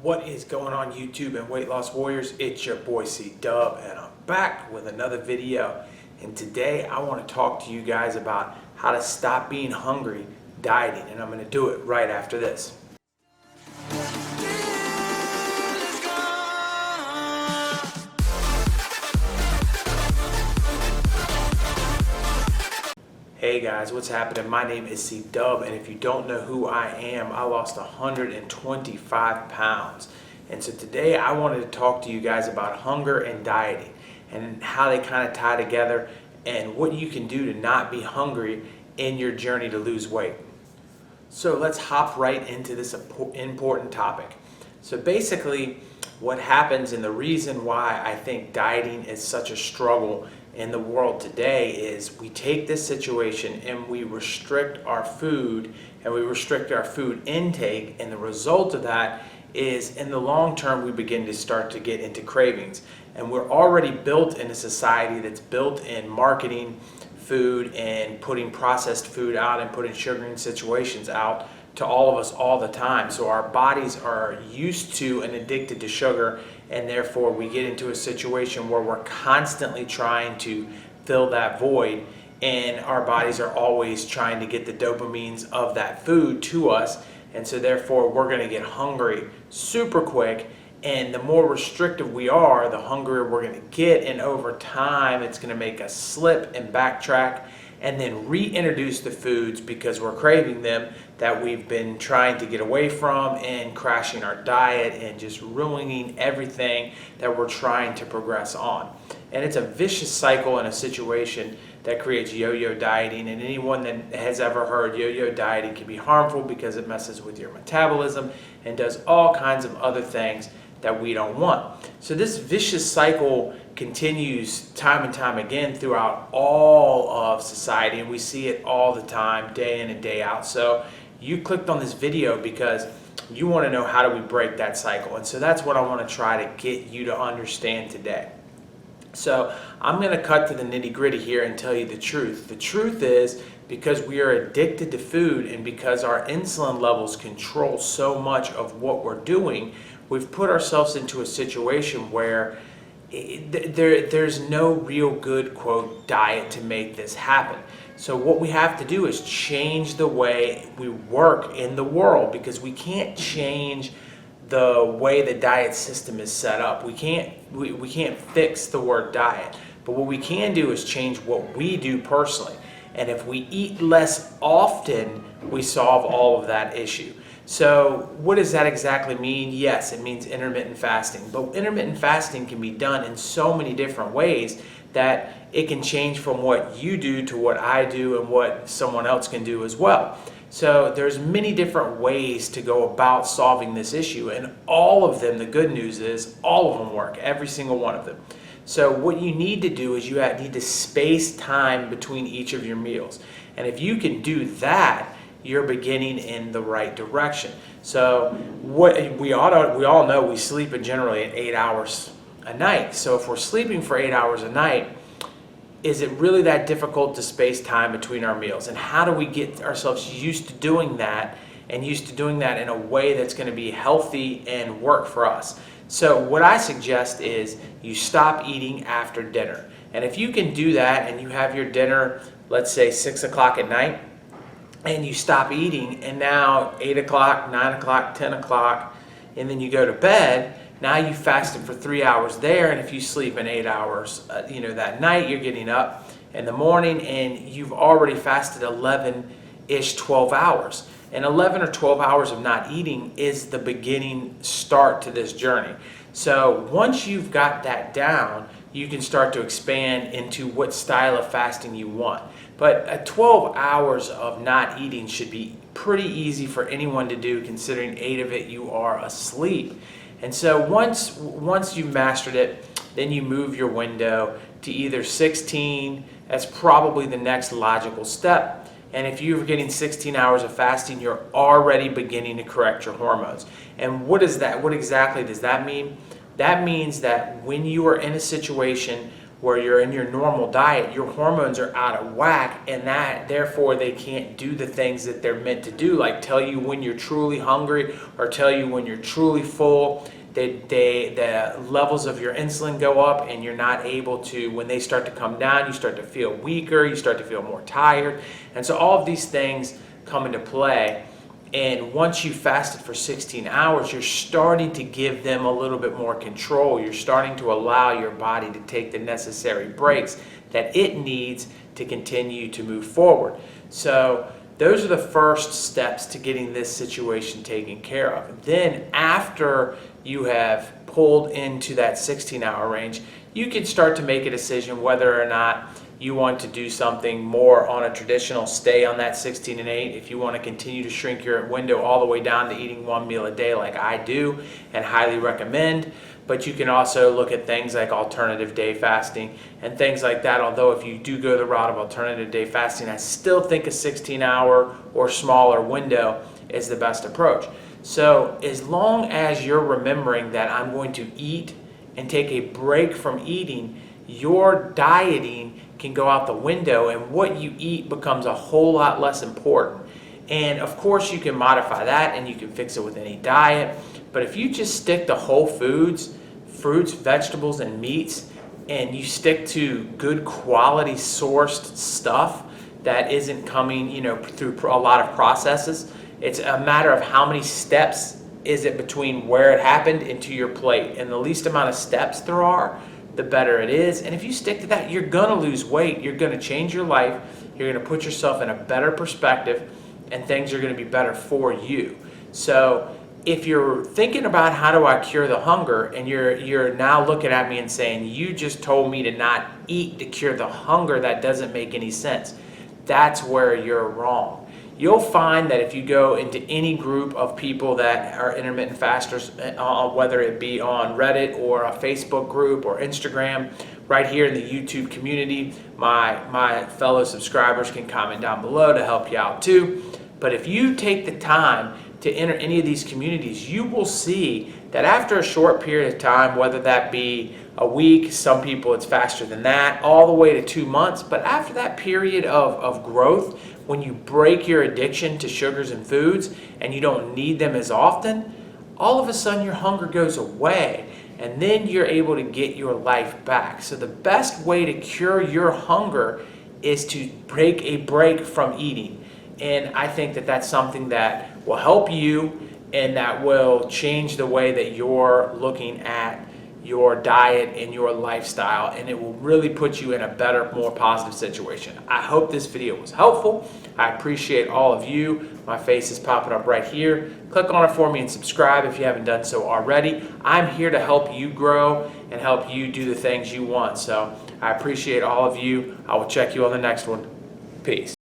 What is going on YouTube and Weight Loss Warriors? It's your boy C Dub and I'm back with another video. And today I want to talk to you guys about how to stop being hungry dieting, and I'm going to do it right after this. Hey guys, what's happening? My name is C Dub, and if you don't know who I am, I lost 125 pounds. And so today I wanted to talk to you guys about hunger and dieting and how they kind of tie together and what you can do to not be hungry in your journey to lose weight. So let's hop right into this important topic. So basically what happens, and the reason why I think dieting is such a struggle in the world today, is we take this situation and we restrict our food and we restrict our food intake, and the result of that is in the long term we begin to start to get into cravings. And we're already built in a society that's built in marketing food and putting processed food out and putting sugar in situations out to all of us all the time. So our bodies are used to and addicted to sugar, and therefore we get into a situation where we're constantly trying to fill that void, and our bodies are always trying to get the dopamines of that food to us, and so therefore we're going to get hungry super quick. And the more restrictive we are, the hungrier we're going to get, and over time it's going to make us slip and backtrack and then reintroduce the foods because we're craving them that we've been trying to get away from, and crashing our diet and just ruining everything that we're trying to progress on. And it's a vicious cycle and a situation that creates yo-yo dieting. And anyone that has ever heard yo-yo dieting can be harmful because it messes with your metabolism and does all kinds of other things that we don't want. So this vicious cycle continues time and time again throughout all of society, and we see it all the time, day in and day out. So you clicked on this video because you want to know, how do we break that cycle? And so that's what I want to try to get you to understand today. So I'm going to cut to the nitty-gritty here and tell you the truth. The truth is, because we are addicted to food and because our insulin levels control so much of what we're doing, we've put ourselves into a situation where there's no real good, quote, diet to make this happen. So what we have to do is change the way we work in the world, because we can't change the way the diet system is set up. We can't fix the word diet, but what we can do is change what we do personally. And if we eat less often, we solve all of that issue. So what does that exactly mean? Yes, it means intermittent fasting. But intermittent fasting can be done in so many different ways that it can change from what you do to what I do and what someone else can do as well. So there's many different ways to go about solving this issue, and all of them, the good news is, all of them work, every single one of them. So what you need to do is you need to space time between each of your meals. And if you can do that, you're beginning in the right direction. So what we all know, we sleep generally at 8 hours a night. So if we're sleeping for 8 hours a night, is it really that difficult to space time between our meals? And how do we get ourselves used to doing that, and used to doing that in a way that's going to be healthy and work for us? So what I suggest is you stop eating after dinner. And if you can do that and you have your dinner, let's say 6 o'clock at night, and you stop eating, and now 8 o'clock, 9 o'clock, 10 o'clock, and then you go to bed, now you fasted for 3 hours there, and if you sleep in 8 hours, that night, you're getting up in the morning and you've already fasted 11-ish, 12 hours. And 11 or 12 hours of not eating is the beginning start to this journey. So once you've got that down, you can start to expand into what style of fasting you want. But 12 hours of not eating should be pretty easy for anyone to do, considering 8 of it you are asleep. And so once you've mastered it, then you move your window to either 16. That's probably the next logical step. And if you're getting 16 hours of fasting, you're already beginning to correct your hormones. And what exactly does that mean? That means that when you are in a situation where you're in your normal diet, your hormones are out of whack, and that therefore they can't do the things that they're meant to do, like tell you when you're truly hungry or tell you when you're truly full. The levels of your insulin go up, and you're not able to, when they start to come down, you start to feel weaker, you start to feel more tired. And so all of these things come into play. And once you fasted for 16 hours, you're starting to give them a little bit more control. You're starting to allow your body to take the necessary breaks that it needs to continue to move forward. So those are the first steps to getting this situation taken care of. Then after you have pulled into that 16-hour range, you can start to make a decision whether or not you want to do something more on a traditional stay on that 16 and 8. If you want to continue to shrink your window all the way down to eating one meal a day like I do and highly recommend. But you can also look at things like alternative day fasting and things like that. Although if you do go the route of alternative day fasting, I still think a 16-hour or smaller window is the best approach. So as long as you're remembering that I'm going to eat and take a break from eating, your dieting can go out the window, and what you eat becomes a whole lot less important. And of course you can modify that and you can fix it with any diet, but if you just stick to whole foods, fruits, vegetables, and meats, and you stick to good quality sourced stuff that isn't coming, through a lot of processes, it's a matter of how many steps is it between where it happened into your plate. And the least amount of steps there are, the better it is. And if you stick to that, you're going to lose weight. You're going to change your life. You're going to put yourself in a better perspective, and things are going to be better for you. So if you're thinking about how do I cure the hunger, and you're now looking at me and saying, you just told me to not eat to cure the hunger, that doesn't make any sense. That's where you're wrong. You'll find that if you go into any group of people that are intermittent fasters, whether it be on Reddit or a Facebook group or Instagram, right here in the YouTube community, my fellow subscribers can comment down below to help you out too. But if you take the time to enter any of these communities, you will see that after a short period of time, whether that be a week, some people it's faster than that, all the way to 2 months, but after that period of growth, when you break your addiction to sugars and foods and you don't need them as often, all of a sudden your hunger goes away, and then you're able to get your life back. So the best way to cure your hunger is to take a break from eating. And I think that that's something that will help you and that will change the way that you're looking at your diet and your lifestyle, and it will really put you in a better, more positive situation. I hope this video was helpful. I appreciate all of you. My face is popping up right here. Click on it for me and subscribe if you haven't done so already. I'm here to help you grow and help you do the things you want. So I appreciate all of you. I will check you on the next one. Peace.